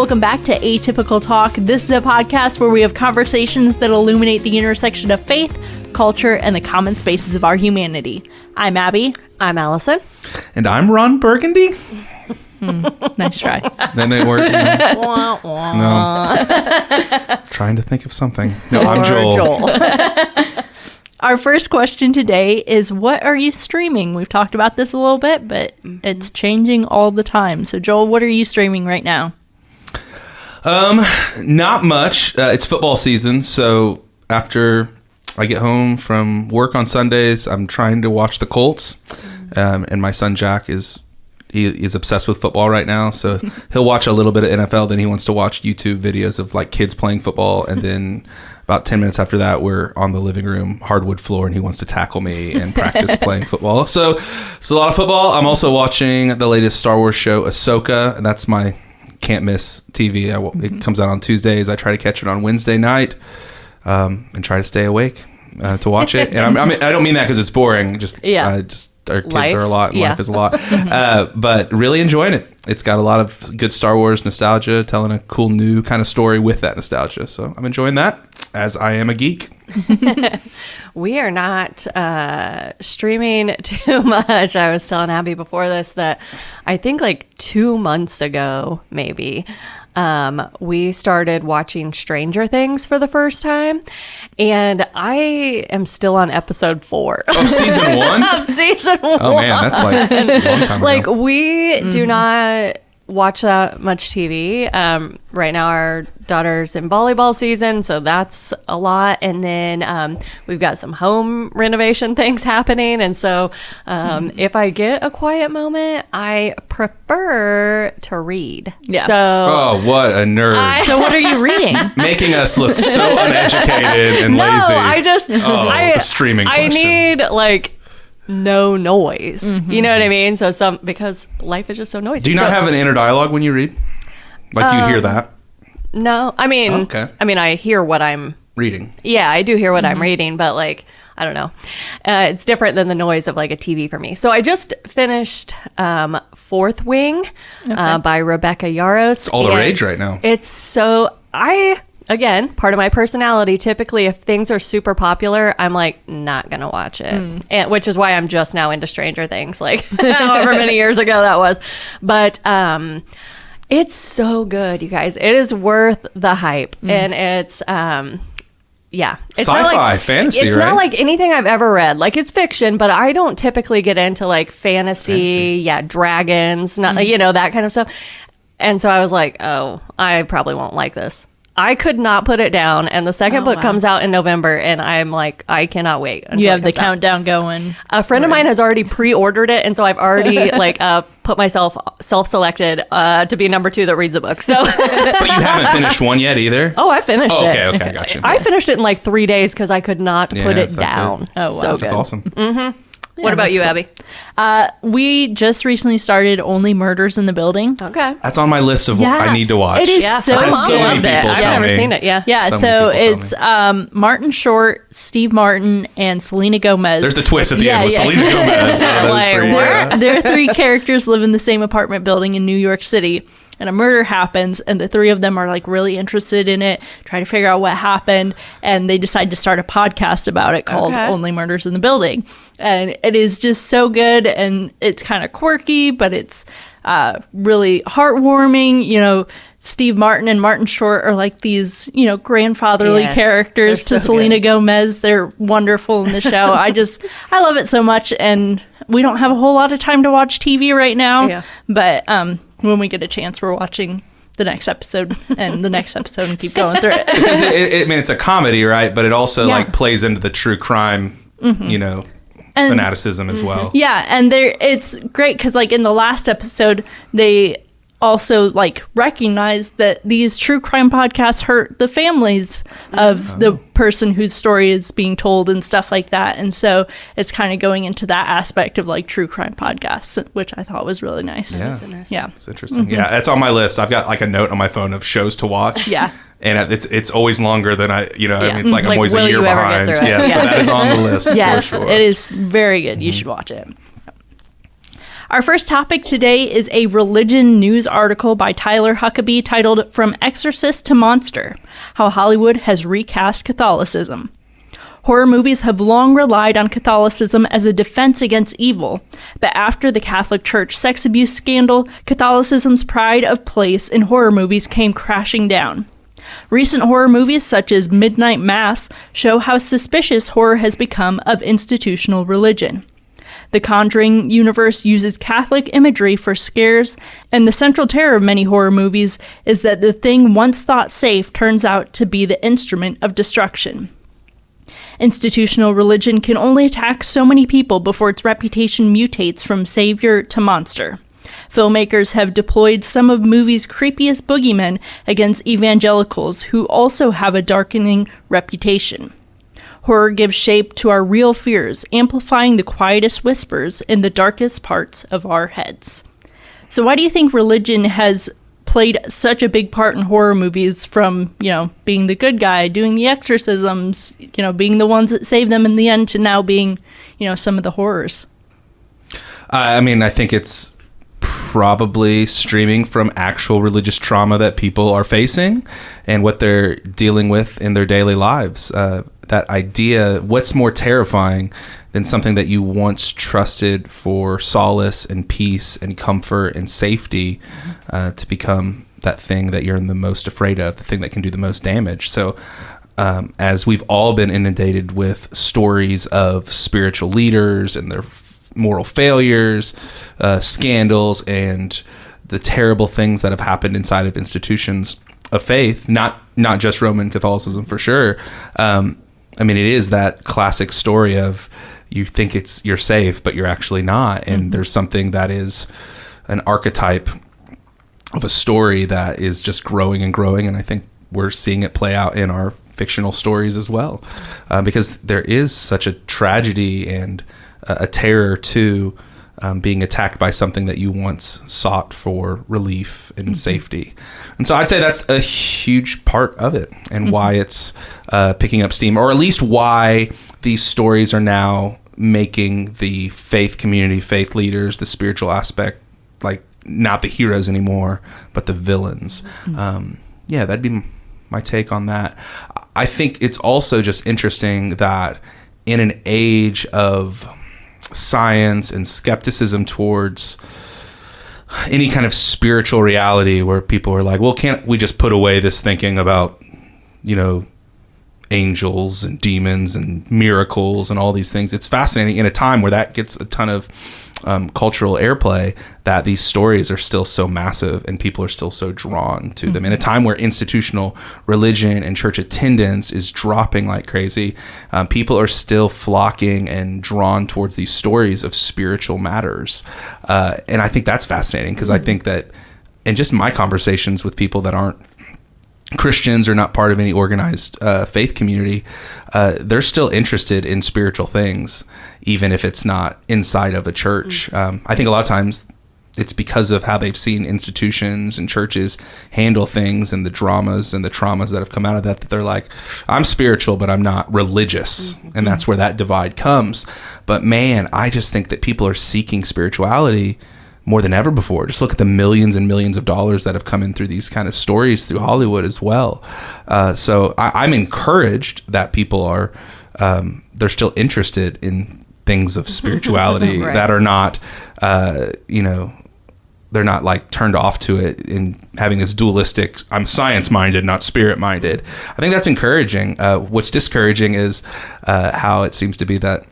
welcome back to Atypical Talk. This is a podcast where we have conversations that illuminate the intersection of faith, culture, and the common spaces of our humanity. I'm Abby. I'm Allison. And I'm Ron Burgundy. Nice try. That didn't work. No. Trying to think of something. No, I'm Joel. Our first question today is, what are you streaming? We've talked about this a little bit, but it's changing all the time. So, Joel, what are you streaming right now? Not much. It's football season, so after I get home from work on Sundays, I'm trying to watch the Colts. And my son Jack is obsessed with football right now, so he'll watch a little bit of NFL, then he wants to watch YouTube videos of like kids playing football, and then about 10 minutes after that, we're on the living room hardwood floor, and he wants to tackle me and practice playing football. So it's a lot of football. I'm also watching the latest Star Wars show, Ahsoka, and that's my can't miss TV. It comes out on Tuesdays. I try to catch it on Wednesday night and try to stay awake to watch it. And I don't mean that because it's boring. Our kids are a lot and life is a lot. But really enjoying it. It's got a lot of good Star Wars nostalgia, telling a cool new kind of story with that nostalgia. So I'm enjoying that, as I am a geek. We are not streaming too much. I was telling Abby before this that I think like 2 months ago, maybe, we started watching Stranger Things for the first time, and I am still on episode 4 of season 1. Of season 1. Oh man, that's like a long time ago. Like we do not watch that much TV. Right now, our daughter's in volleyball season, so that's a lot. And then we've got some home renovation things happening, and so if I get a quiet moment, I prefer to read. Yeah. So, oh, what a nerd! So what are you reading? Making us look so uneducated and lazy. No, I just the streaming I question. need like no noise. You know what I mean? So because life is just so noisy. Do you not have an inner dialogue when you read? Like you hear that? No, I mean, Okay. I hear what I'm Reading. Yeah, I do hear what I'm reading, but like, I don't know. It's different than the noise of like a TV for me. So I just finished Fourth Wing by Rebecca Yarros. It's all the rage right now. It's so, again, part of my personality, typically if things are super popular, I'm like not going to watch it. And, which is why I'm just now into Stranger Things, like however many years ago that was. But it's so good, you guys. It is worth the hype. And it's, it's Sci-fi, not like, fantasy, it's right? not like anything I've ever read. Like it's fiction, but I don't typically get into like fantasy. Dragons, not that kind of stuff. And so I was like, oh, I probably won't like this. I could not put it down, and the second book comes out in November, and I'm like, I cannot wait. You have the countdown going. A friend of mine has already pre-ordered it, and so I've already put myself self-selected to be number 2 that reads the book. So, But you haven't finished one yet either? I finished it. Okay, gotcha. I finished it in like 3 days because I could not put it down. Oh, wow. So That's good. awesome. What about you, Abby? We just recently started Only Murders in the Building. Okay. That's on my list of what I need to watch. It is so I've had so many good. people I've tell never me. seen it. Yeah. Yeah, So so many people it's Martin Short, Steve Martin, and Selena Gomez. There's the twist at the end with Selena Gomez. Their 3 characters live in the same apartment building in New York City, and a murder happens, and the 3 of them are like really interested in it, try to figure out what happened, and they decide to start a podcast about it called Only Murders in the Building. And it is just so good, and it's kind of quirky, but it's really heartwarming. Steve Martin and Martin Short are like these, grandfatherly characters to Selena Gomez. They're wonderful in the show. I love it so much, and we don't have a whole lot of time to watch TV right now, but when we get a chance, we're watching the next episode and the next episode and keep going through it. Because it's a comedy, right? But it also like plays into the true crime, fanaticism as well. Yeah, and it's great because like in the last episode, they also like recognize that these true crime podcasts hurt the families of the person whose story is being told and stuff like that. And so it's kind of going into that aspect of like true crime podcasts, which I thought was really nice. Yeah. It's interesting. Yeah, that's on my list. I've got like a note on my phone of shows to watch. Yeah. And it's always longer than I mean, it's like I'm Like, always will a year you ever behind. get through it? Yes, but that is on the list Yes, for sure. it is very good. You should watch it. Our first topic today is a religion news article by Tyler Huckabee titled From Exorcist to Monster: How Hollywood Has Recast Catholicism. Horror movies have long relied on Catholicism as a defense against evil, but after the Catholic Church sex abuse scandal, Catholicism's pride of place in horror movies came crashing down. Recent horror movies such as Midnight Mass show how suspicious horror has become of institutional religion. The Conjuring universe uses Catholic imagery for scares, and the central terror of many horror movies is that the thing once thought safe turns out to be the instrument of destruction. Institutional religion can only attack so many people before its reputation mutates from savior to monster. Filmmakers have deployed some of movies' creepiest boogeymen against evangelicals who also have a darkening reputation. Horror gives shape to our real fears, amplifying the quietest whispers in the darkest parts of our heads. So why do you think religion has played such a big part in horror movies, from, being the good guy, doing the exorcisms, being the ones that save them in the end, to now being, some of the horrors? I think it's probably streaming from actual religious trauma that people are facing and what they're dealing with in their daily lives. That idea, what's more terrifying than something that you once trusted for solace and peace and comfort and safety to become that thing that you're the most afraid of, the thing that can do the most damage. So as we've all been inundated with stories of spiritual leaders and their moral failures, scandals, and the terrible things that have happened inside of institutions of faith, not just Roman Catholicism for sure. It is that classic story of you think you're safe, but you're actually not. And there's something that is an archetype of a story that is just growing and growing. And I think we're seeing it play out in our fictional stories as well, because there is such a tragedy and a terror to being attacked by something that you once sought for relief and safety. And so I'd say that's a huge part of it, and why it's picking up steam, or at least why these stories are now making the faith community, faith leaders, the spiritual aspect, like not the heroes anymore, but the villains. That'd be my take on that. I think it's also just interesting that in an age of science and skepticism towards any kind of spiritual reality, where people are like, well, can't we just put away this thinking about, angels and demons and miracles and all these things? It's fascinating in a time where that gets a ton of cultural airplay, that these stories are still so massive and people are still so drawn to them. In a time where institutional religion and church attendance is dropping like crazy, people are still flocking and drawn towards these stories of spiritual matters. And I think that's fascinating, because I think that in just my conversations with people that aren't Christians or not part of any organized faith community, they're still interested in spiritual things, even if it's not inside of a church. I think a lot of times it's because of how they've seen institutions and churches handle things, and the dramas and the traumas that have come out of that they're like, I'm spiritual, but I'm not religious. And that's where that divide comes. But man, I just think that people are seeking spirituality more than ever before. Just look at the millions and millions of dollars that have come in through these kind of stories through Hollywood as well. So I'm encouraged that people are, they're still interested in things of spirituality Right. that are not, they're not like turned off to it in having this dualistic, I'm science minded, not spirit minded. I think that's encouraging. What's discouraging is how it seems to be that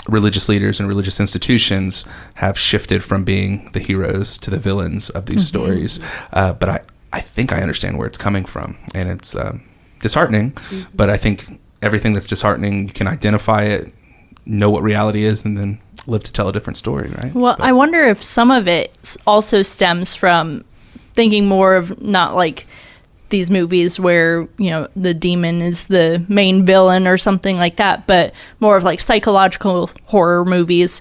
religious leaders and religious institutions have shifted from being the heroes to the villains of these stories. But I think I understand where it's coming from, and it's disheartening. But I think everything that's disheartening, you can identify it, know what reality is, and then live to tell a different story, right? Well, I wonder if some of it also stems from thinking more of not like these movies where, the demon is the main villain or something like that, but more of like psychological horror movies.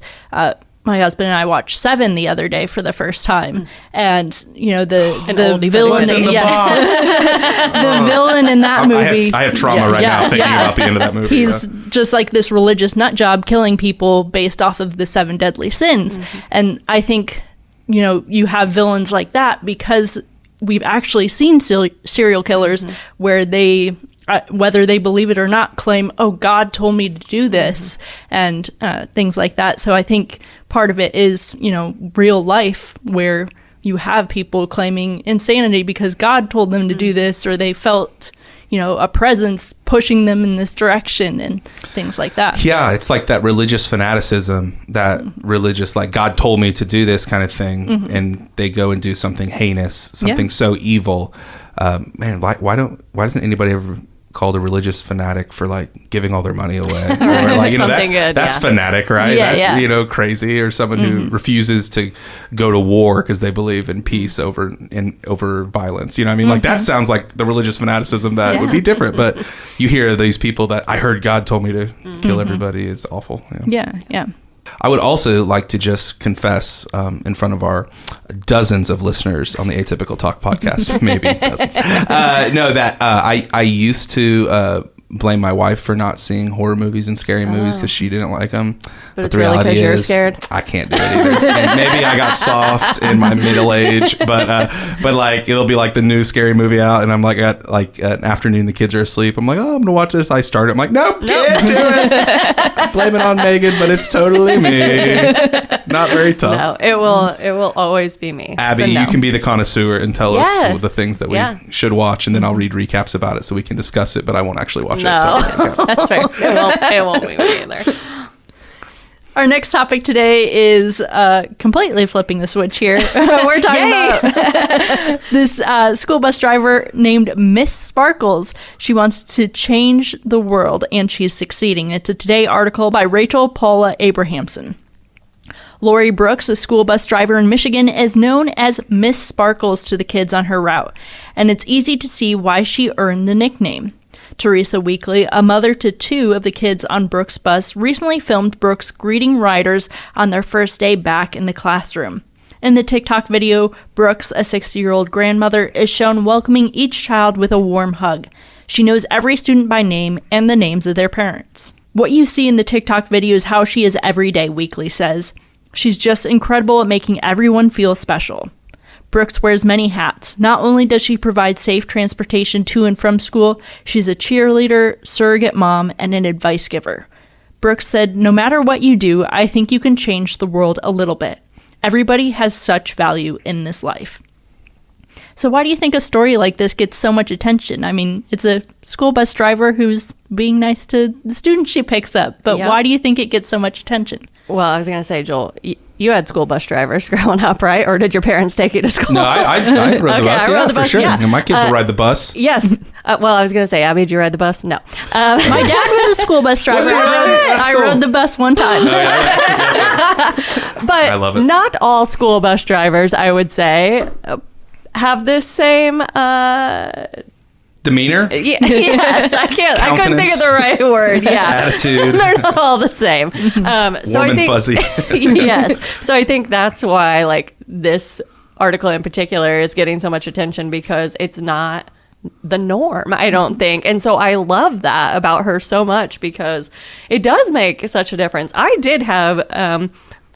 My husband and I watched Seven the other day for the first time, and the villain, What's in the box? the villain in that movie. I have trauma now thinking about the end of that movie. He's just like this religious nut job killing people based off of the 7 deadly sins, and I think you have villains like that because we've actually seen serial killers where they, whether they believe it or not, claim, oh, God told me to do this, and things like that. So I think part of it is, real life where you have people claiming insanity because God told them to do this, or they felt, a presence pushing them in this direction and things like that. Yeah, it's like that religious fanaticism, that religious, like, God told me to do this kind of thing, and they go and do something heinous, something so evil. Man, why doesn't anybody ever called a religious fanatic for like giving all their money away, or like that's fanatic, right? That's crazy, or someone who refuses to go to war because they believe in peace over violence. Like that sounds like the religious fanaticism that would be different. But you hear these people that I heard God told me to kill everybody is awful. Yeah. I would also like to just confess in front of our dozens of listeners on the Atypical Talk podcast, maybe dozens, that I used to blame my wife for not seeing horror movies and scary movies because she didn't like them. But the reality is, you're scared. I can't do it either. And maybe I got soft in my middle age, but like it'll be like the new scary movie out, and I'm like at an afternoon, the kids are asleep. I'm like, oh, I'm gonna watch this. I start it. I'm like, nope. Can't do it. I blame it on Megan, but it's totally me. Not very tough. No, it will always be me. Abby, you can be the conconnoisseur and tell us the things that we should watch, and then I'll read recaps about it so we can discuss it. But I won't actually watch it. So. That's fair. It won't be me either. Our next topic today is completely flipping the switch here. We're talking about this school bus driver named Miss Sparkles. She wants to change the world, and she's succeeding. It's a Today article by Rachel Paula Abrahamson. Lori Brooks, a school bus driver in Michigan, is known as Miss Sparkles to the kids on her route, and it's easy to see why she earned the nickname. Teresa Weekly, a mother to two of the kids on Brooks' bus, recently filmed Brooks greeting riders on their first day back in the classroom. In the TikTok video, Brooks, a 60-year-old grandmother, is shown welcoming each child with a warm hug. She knows every student by name and the names of their parents. What you see in the TikTok video is how she is every day, Weekly says. She's just incredible at making everyone feel special. Brooks wears many hats. Not only does she provide safe transportation to and from school, she's a cheerleader, surrogate mom, and an advice giver. Brooks said, "No matter what you do, I think you can change the world a little bit. Everybody has such value in this life." So why do you think a story like this gets so much attention? I mean, it's a school bus driver who's being nice to the students she picks up, but why do you think it gets so much attention? Well, I was going to say, Joel, you had school bus drivers growing up, right? Or did your parents take you to school? No, I rode the bus. Yeah, for sure. Yeah. My kids will ride the bus. Yes. Well, I was going to say, Abby, did you ride the bus? No. My dad was a school bus driver. I rode the bus one time. Oh, yeah. But I love it. Not all school bus drivers, I would say, have this same demeanor. Yes, I couldn't think of the right word. Yeah, attitude. They're not all the same. Warm and fuzzy. Yes. So I think that's why, like, this article in particular is getting so much attention, because it's not the norm, I don't think. And so I love that about her so much, because it does make such a difference. I did have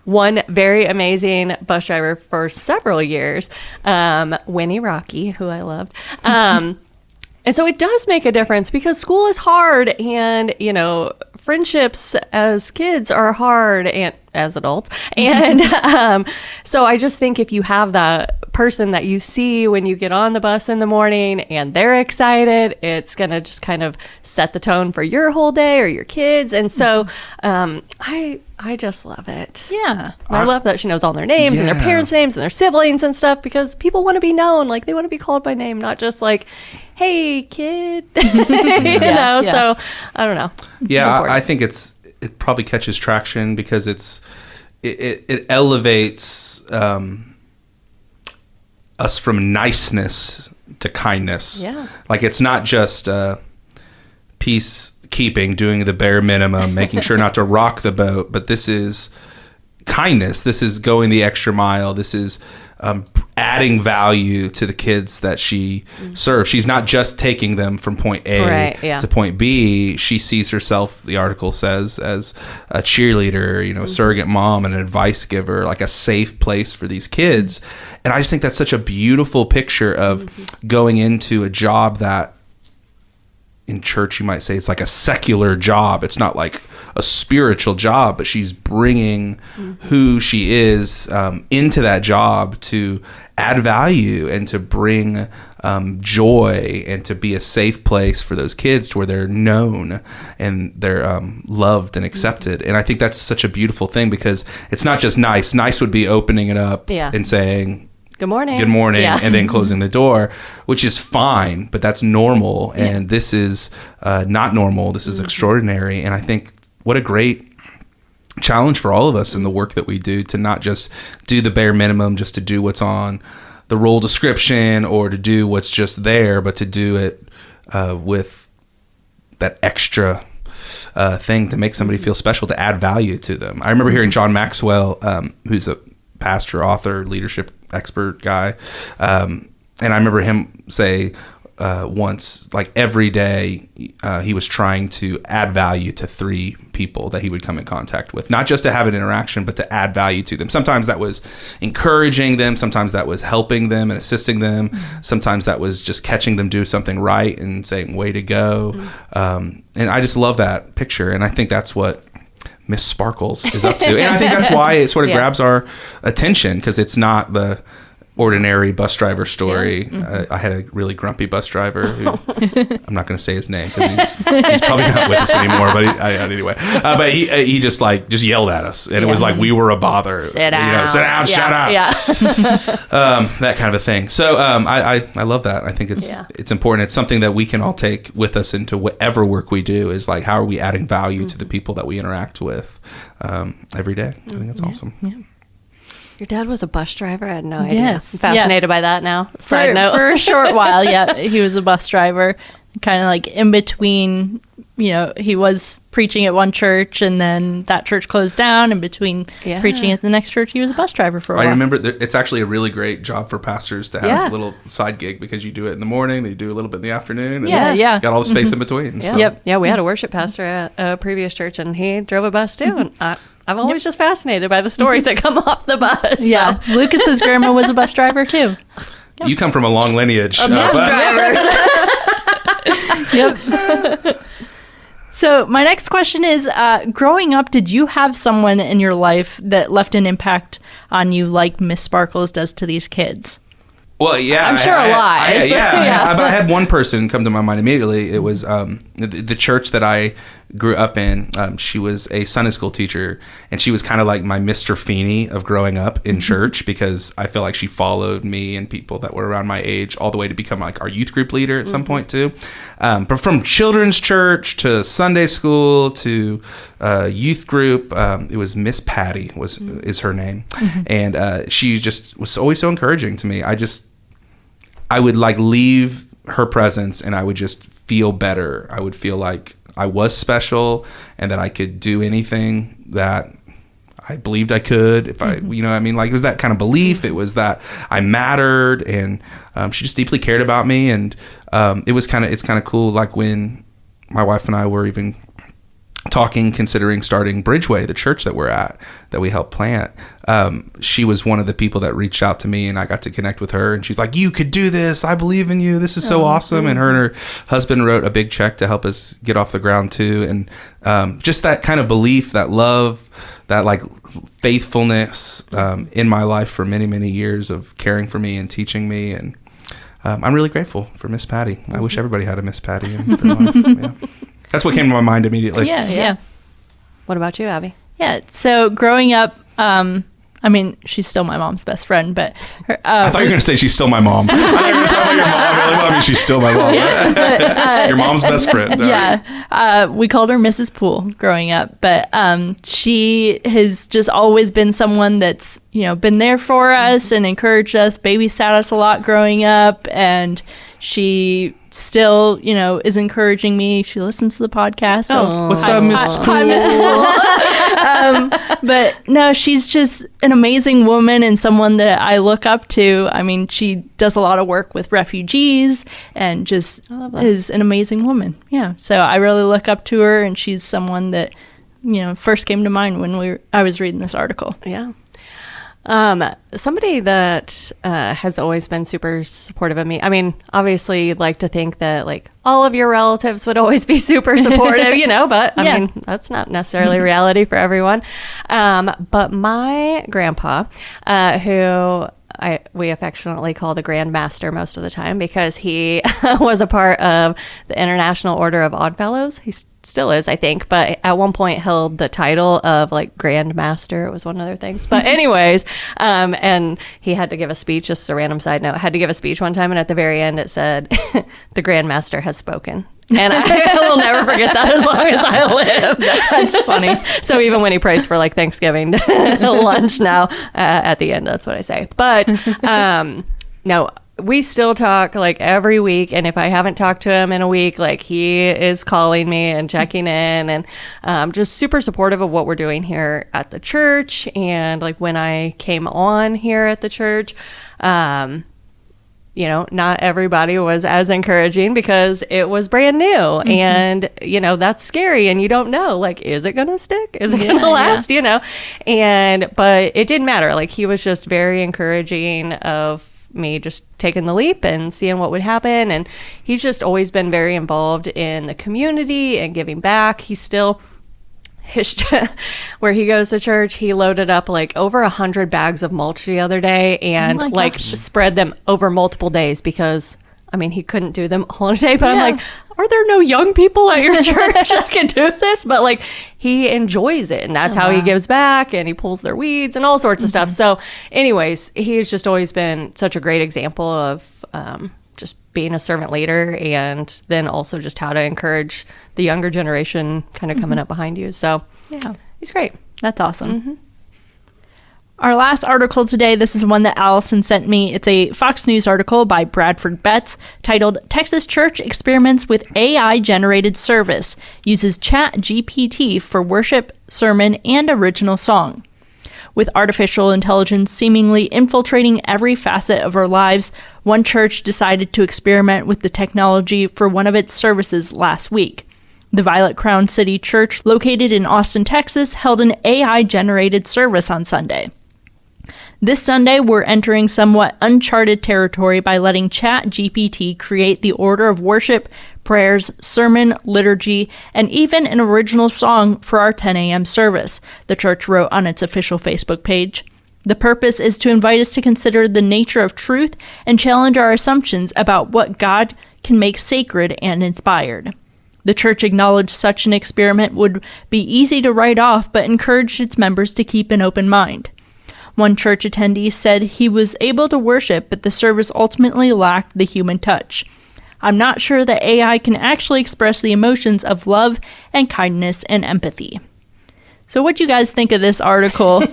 one very amazing bus driver for several years, Winnie Rocky, who I loved. And so it does make a difference, because school is hard, and, friendships as kids are hard, and as adults. And so I just think if you have that person that you see when you get on the bus in the morning and they're excited, it's going to just kind of set the tone for your whole day or your kids. And so I just love it. Yeah. I love that she knows all their names and their parents' names and their siblings and stuff, because people want to be known. Like, they want to be called by name, not just like, hey, kid. So I don't know. Yeah, I think it probably catches traction because it elevates us from niceness to kindness. Yeah. Like, it's not just peacekeeping, doing the bare minimum, making sure not to rock the boat, but this is kindness. This is going the extra mile. This is adding value to the kids that she serves. She's not just taking them from point A to point B. She sees herself, the article says, as a cheerleader, a surrogate mom and an advice giver, like a safe place for these kids. And I just think that's such a beautiful picture of going into a job that in church you might say it's like a secular job. It's not like a spiritual job, but she's bringing who she is into that job to add value and to bring joy and to be a safe place for those kids to where they're known and they're loved and accepted. And I think that's such a beautiful thing, because it's not just nice. Nice would be opening it up and saying, good morning, and then closing the door, which is fine, but that's normal. And this is not normal. This is extraordinary. And I think what a great challenge for all of us in the work that we do, to not just do the bare minimum, just to do what's on the role description or to do what's just there, but to do it with that extra thing to make somebody feel special, to add value to them. I remember hearing John Maxwell, who's a pastor, author, leadership expert guy, and I remember him say once, like every day he was trying to add value to 3 people that he would come in contact with, not just to have an interaction, but to add value to them. Sometimes that was encouraging them, sometimes that was helping them and assisting them, sometimes that was just catching them do something right and saying, way to go. And I just love that picture, and I think that's what Miss Sparkles is up to. And I think that's why it sort of grabs our attention, because it's not the ordinary bus driver story. I had a really grumpy bus driver who, I'm not going to say his name because he's probably not with us anymore, but anyway. But he just yelled at us, and it was like we were a bother. Sit down, shut up. That kind of a thing. So I love that. I think it's important. It's something that we can all take with us into whatever work we do, is like, how are we adding value to the people that we interact with every day? I think that's awesome. Yeah. Your dad was a bus driver? I had no idea. Yes. I'm fascinated by that now. Side note. For a short while, he was a bus driver. Kind of like in between, he was preaching at one church and then that church closed down. In between preaching at the next church, he was a bus driver for a while. I remember it's actually a really great job for pastors to have a little side gig, because you do it in the morning, then you do a little bit in the afternoon, and got all the space in between. Yeah. So. Yep. Yeah, we had a worship pastor at a previous church, and he drove a bus too. And I'm always just fascinated by the stories that come off the bus. Yeah. So. Lucas's grandma was a bus driver too. Yep. You come from a long lineage. Of bus drivers. Yep. So my next question is, growing up, did you have someone in your life that left an impact on you like Miss Sparkles does to these kids? Well, yeah. I'm sure a lot. I had one person come to my mind immediately. It was the church that I grew up in. She was a Sunday school teacher, and she was kind of like my Mr. Feeney of growing up in church, because I feel like she followed me and people that were around my age all the way to become like our youth group leader at some point too. But from children's church to Sunday school to youth group, it was Miss Patty is her name. And she just was always so encouraging to me. I would like leave her presence and I would just feel better. I would feel like I was special and that I could do anything that I believed I could, if I, like it was that kind of belief. It was that I mattered, and she just deeply cared about me. And it's kind of cool. Like when my wife and I were even considering starting Bridgeway, the church that we're at, that we helped plant. She was one of the people that reached out to me, and I got to connect with her, and she's like, "You could do this. I believe in you. This is so awesome." And her husband wrote a big check to help us get off the ground too. And just that kind of belief, that love, that like faithfulness in my life for many, many years of caring for me and teaching me. And I'm really grateful for Miss Patty. I wish everybody had a Miss Patty in their life. Yeah. That's what came to my mind immediately. Yeah. What about you, Abby? Yeah. So growing up, she's still my mom's best friend, but I thought you were going to say she's still my mom. I thought you were going to talk about your mom. Really? Well, she's still my mom. Your mom's best friend. Yeah. We called her Mrs. Poole growing up, but she has just always been someone that's, been there for us and encouraged us, babysat us a lot growing up, and She still, is encouraging me. She listens to the podcast. So What's up, Miss Hi, Miss Poole. But no, she's just an amazing woman and someone that I look up to. I mean, she does a lot of work with refugees and just is an amazing woman. Yeah. So I really look up to her, and she's someone that, first came to mind when I was reading this article. Yeah. Somebody that has always been super supportive of me. I mean, obviously, you'd like to think that like all of your relatives would always be super supportive, but I mean, that's not necessarily reality for everyone. But my grandpa, who we affectionately call the Grand Master most of the time because he was a part of the International Order of Oddfellows. He still is, I think, but at one point held the title of like Grand Master. It was one of their things. But anyways, and he had to give a speech, just a random side note, had to give a speech one time, and at the very end it said, "The Grand Master has spoken." And I will never forget that as long as I live. That's funny. So even when he prays for like Thanksgiving lunch now, at the end, that's what I say. But no, we still talk like every week. And if I haven't talked to him in a week, like he is calling me and checking in, and just super supportive of what we're doing here at the church. And like when I came on here at the church, not everybody was as encouraging because it was brand new, and, that's scary, and you don't know, like, is it going to stick? Is it going to last? But it didn't matter. Like, he was just very encouraging of me just taking the leap and seeing what would happen. And he's just always been very involved in the community and giving back. He's still... where he goes to church, he loaded up like over 100 bags of mulch the other day and spread them over multiple days because he couldn't do them all in a day. But I'm like, are there no young people at your church that can do this? But like, he enjoys it, and that's how he gives back, and he pulls their weeds and all sorts of stuff. So anyways, he's just always been such a great example of just being a servant leader, and then also just how to encourage the younger generation kind of coming up behind you. So yeah, he's great. That's awesome. Our last article today, this is one that Allison sent me. It's a Fox News article by Bradford Betts titled "Texas Church Experiments with AI-Generated Service, Uses ChatGPT for Worship, Sermon, and Original Song." With artificial intelligence seemingly infiltrating every facet of our lives, one church decided to experiment with the technology for one of its services last week. The Violet Crown City Church, located in Austin, Texas, held an AI-generated service on Sunday. This Sunday, we're entering somewhat uncharted territory by letting ChatGPT create the order of worship, prayers, sermon, liturgy, and even an original song for our 10 a.m. service, the church wrote on its official Facebook page. The purpose is to invite us to consider the nature of truth and challenge our assumptions about what God can make sacred and inspired. The church acknowledged such an experiment would be easy to write off, but encouraged its members to keep an open mind. One church attendee said he was able to worship, but the service ultimately lacked the human touch. "I'm not sure that AI can actually express the emotions of love and kindness and empathy." So what do you guys think of this article?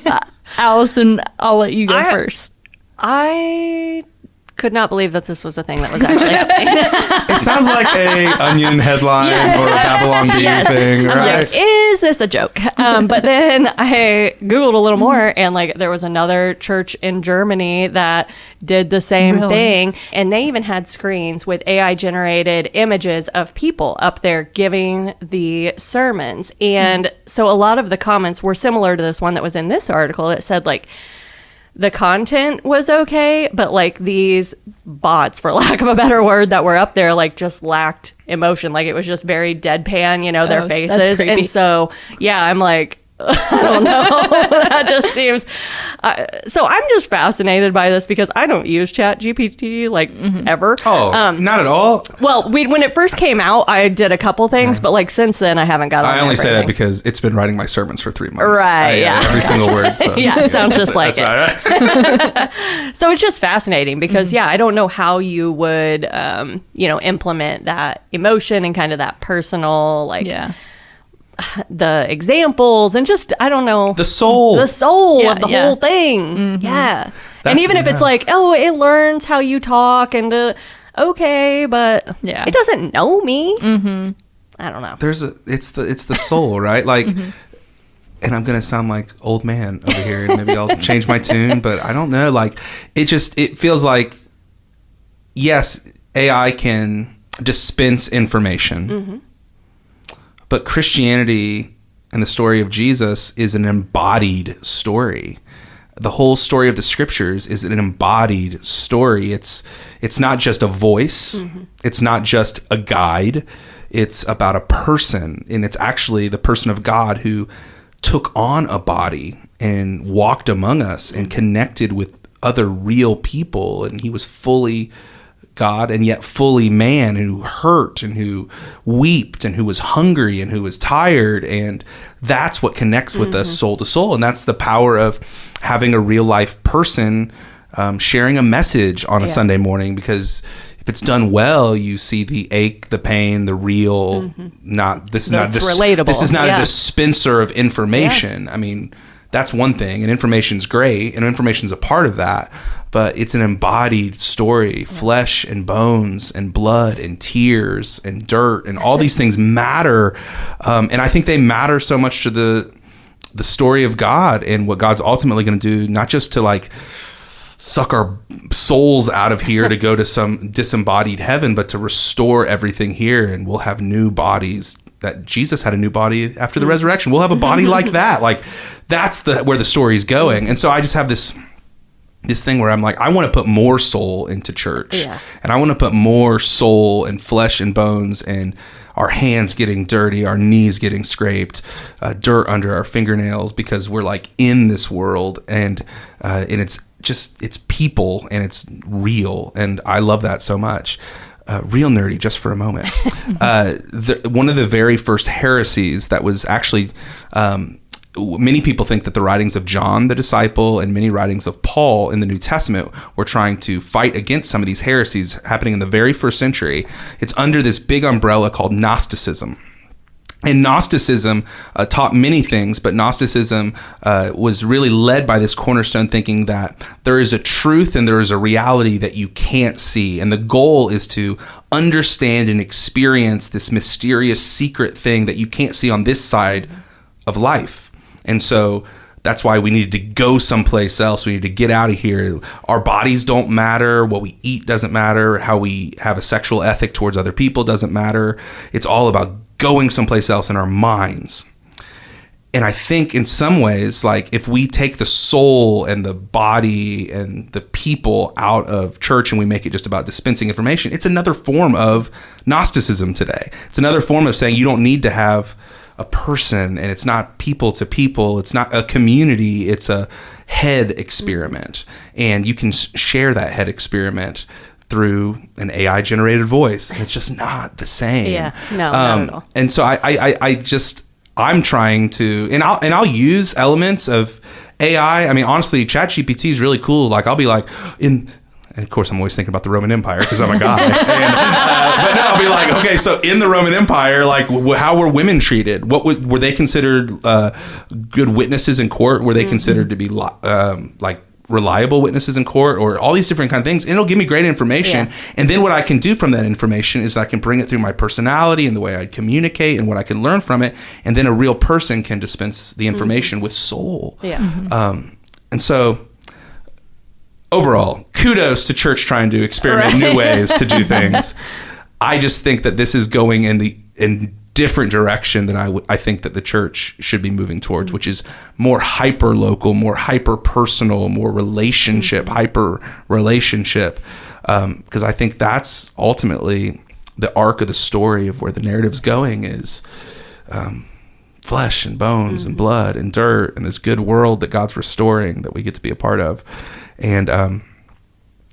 Allison, I'll let you go first. I could not believe that this was a thing that was actually happening. It sounds like a Onion headline or a Babylon Bee thing, right? Yes. Is this a joke? But then I Googled a little more, and like there was another church in Germany that did the same thing, and they even had screens with AI generated images of people up there giving the sermons. And so a lot of the comments were similar to this one that was in this article. It said like, the content was okay, but like these bots, for lack of a better word, that were up there, like just lacked emotion. Like it was just very deadpan, their faces. And so, yeah, I'm like, I don't know. That just seems... so I'm just fascinated by this because I don't use ChatGPT ever. Oh, not at all? Well, when it first came out, I did a couple things, but like since then, I haven't got on I only say that everything. because it's been writing my sermons for 3 months. Right, yeah. Every single word. So. Yeah, it sounds just like it. All right. So it's just fascinating because, I don't know how you would, implement that emotion and kind of that personal, the examples and just, I don't know. The soul of the whole thing. Yeah. And even if it's like, oh, it learns how you talk and okay, but Yeah. it doesn't know me. I don't know. It's the soul, right? Like, and I'm gonna sound like old man over here, and maybe I'll change my tune, but I don't know. Like, it feels like, yes, AI can dispense information, but Christianity and the story of Jesus is an embodied story. The whole story of the scriptures is an embodied story. It's not just a voice. It's not just a guide. It's about a person, and it's actually the person of God who took on a body and walked among us and connected with other real people, and he was fully God and yet fully man, and who hurt and who wept and who was hungry and who was tired. And that's what connects with us soul to soul. And that's the power of having a real life person sharing a message on a Sunday morning, because if it's done well, you see the ache, the pain, the real, relatable. This is not a dispenser of information. I mean, that's one thing, and information's great, and information's a part of that, but it's an embodied story. Flesh and bones and blood and tears and dirt and all these things matter, and I think they matter so much to the story of God and what God's ultimately going to do, not just to like suck our souls out of here to go to some disembodied heaven, but to restore everything here, and we'll have new bodies. That Jesus had a new body after the resurrection. We'll have a body like that. Like, that's where the story's going. And so I just have this thing where I'm like, I want to put more soul into church, and I want to put more soul and flesh and bones, and our hands getting dirty, our knees getting scraped, dirt under our fingernails, because we're like in this world, and it's people, and it's real, and I love that so much. Real nerdy just for a moment. One of the very first heresies that was actually, many people think that the writings of John the disciple and many writings of Paul in the New Testament were trying to fight against some of these heresies happening in the very first century. It's under this big umbrella called Gnosticism. And Gnosticism taught many things, but Gnosticism was really led by this cornerstone thinking that there is a truth and there is a reality that you can't see. And the goal is to understand and experience this mysterious secret thing that you can't see on this side of life. And so that's why we needed to go someplace else. We need to get out of here. Our bodies don't matter. What we eat doesn't matter. How we have a sexual ethic towards other people doesn't matter. It's all about going someplace else in our minds. And I think in some ways, like, if we take the soul and the body and the people out of church and we make it just about dispensing information, it's another form of Gnosticism today. It's another form of saying you don't need to have a person, and it's not people to people. It's not a community. It's a head experiment. And you can share that head experiment through an AI generated voice, and it's just not the same. Yeah, no, not at all. And so I'm trying to, and I'll use elements of AI. I mean, honestly, ChatGPT is really cool. Like, I'll be like, and of course, I'm always thinking about the Roman Empire because I'm a guy. But no, I'll be like, okay, so in the Roman Empire, like, how were women treated? Were they considered good witnesses in court? Were they considered to be like reliable witnesses in court, or all these different kind of things? And it'll give me great information. Yeah. And then what I can do from that information is I can bring it through my personality and the way I communicate and what I can learn from it. And then a real person can dispense the information with soul. Yeah. And so overall, kudos to church trying to experiment new ways to do things. I just think that this is going in different direction than I think that the church should be moving towards, which is more hyper local, more hyper personal, more relationship, hyper relationship. Because I think that's ultimately the arc of the story of where the narrative's going is flesh and bones and blood and dirt and this good world that God's restoring that we get to be a part of. And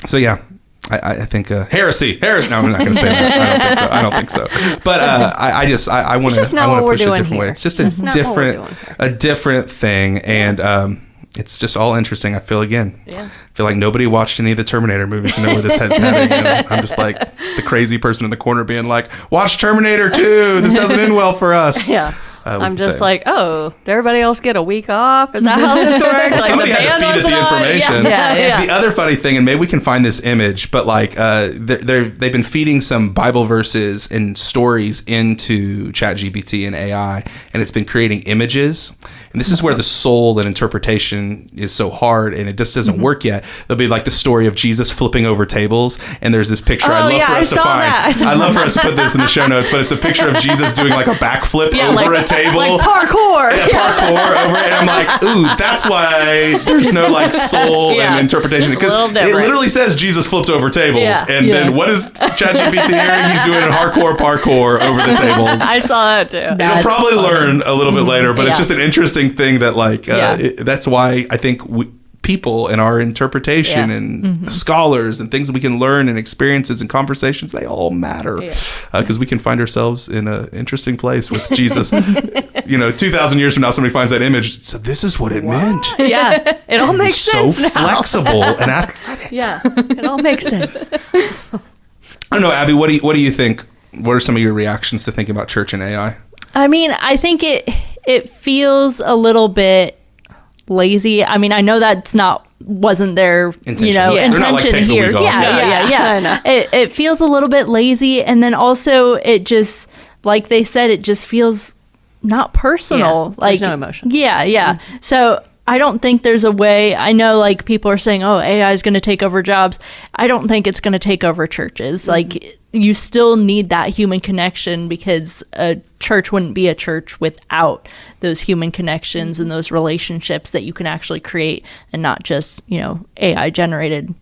so, yeah. I think heresy. No, I'm not going to say that. I don't think so. But I want to push it a different way. It's just a different thing, and it's just all interesting. I feel like nobody watched any of the Terminator movies to know where this head's heading. And I'm just like the crazy person in the corner being like, "Watch Terminator 2. This doesn't end well for us." Yeah. I'm just like, oh, did everybody else get a week off? Is that how this works? Like, somebody had to feed it the information. Yeah. The other funny thing, and maybe we can find this image, but like they've been feeding some Bible verses and stories into ChatGPT and AI, and it's been creating images. And this is where the soul and interpretation is so hard, and it just doesn't work yet. There'll be like the story of Jesus flipping over tables, and there's this picture. I'd love for us to find. I'd love for us to put this in the show notes, but it's a picture of Jesus doing like a backflip over a table. Like parkour. Yeah, parkour over it. And I'm like, ooh, that's why there's no like soul and interpretation. Because it literally says Jesus flipped over tables. Yeah. And then what is ChatGPT hearing? He's doing hardcore parkour over the tables. I saw that too. It'll probably learn a little bit later, but it's just an interesting thing that like that's why I think people and our interpretation and scholars and things that we can learn and experiences and conversations, they all matter because we can find ourselves in an interesting place with Jesus. 2,000 years from now, somebody finds that image. So this is what it meant. Yeah, it all makes sense so now. Flexible and athletic. Yeah, it all makes sense. I don't know, Abby, what do you think? What are some of your reactions to thinking about church and AI? I mean, I think it feels a little bit lazy. I mean, I know wasn't their intention. Intention They're not like taking here. a week off. Yeah. It feels a little bit lazy, and then also it just, like they said, it just feels not personal. Yeah, like there's no emotion. Yeah. Mm-hmm. So I don't think there's a way. I know like people are saying, oh, AI is going to take over jobs. I don't think it's going to take over churches. Mm-hmm. Like you still need that human connection, because a church wouldn't be a church without those human connections and those relationships that you can actually create, and not just, AI generated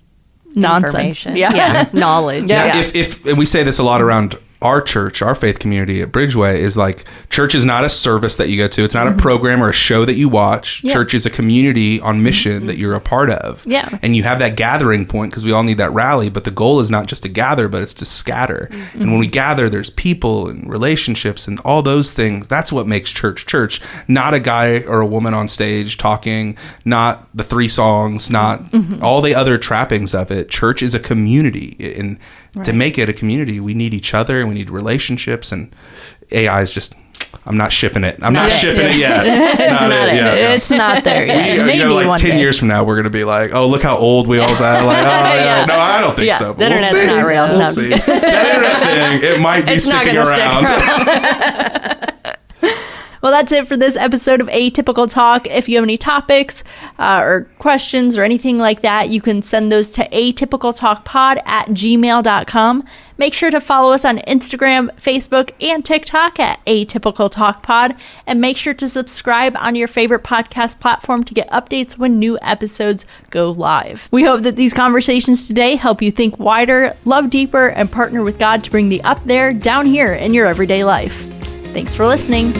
nonsense. Yeah. Knowledge. Yeah. If and we say this a lot around our church, our faith community at Bridgeway, is like, church is not a service that you go to. It's not a program or a show that you watch. Yeah. Church is a community on mission that you're a part of. Yeah. And you have that gathering point because we all need that rally, but the goal is not just to gather, but it's to scatter. And when we gather, there's people and relationships and all those things. That's what makes church, not a guy or a woman on stage talking, not the 3 songs, not all the other trappings of it. Church is a community, and to make it a community, we need each other and we need relationships, and AI is just, I'm not shipping it. I'm not shipping it yet. It's not there yet. Maybe like 10 years from now, we're going to be like, oh, look how old we all sound. Like, no, I don't think so. The internet's not real. We'll see. That internet thing, it might be sticking around. Well, that's it for this episode of Atypical Talk. If you have any topics or questions or anything like that, you can send those to atypicaltalkpod@gmail.com. Make sure to follow us on Instagram, Facebook, and TikTok at Atypical Talk Pod. And make sure to subscribe on your favorite podcast platform to get updates when new episodes go live. We hope that these conversations today help you think wider, love deeper, and partner with God to bring the up there down here in your everyday life. Thanks for listening.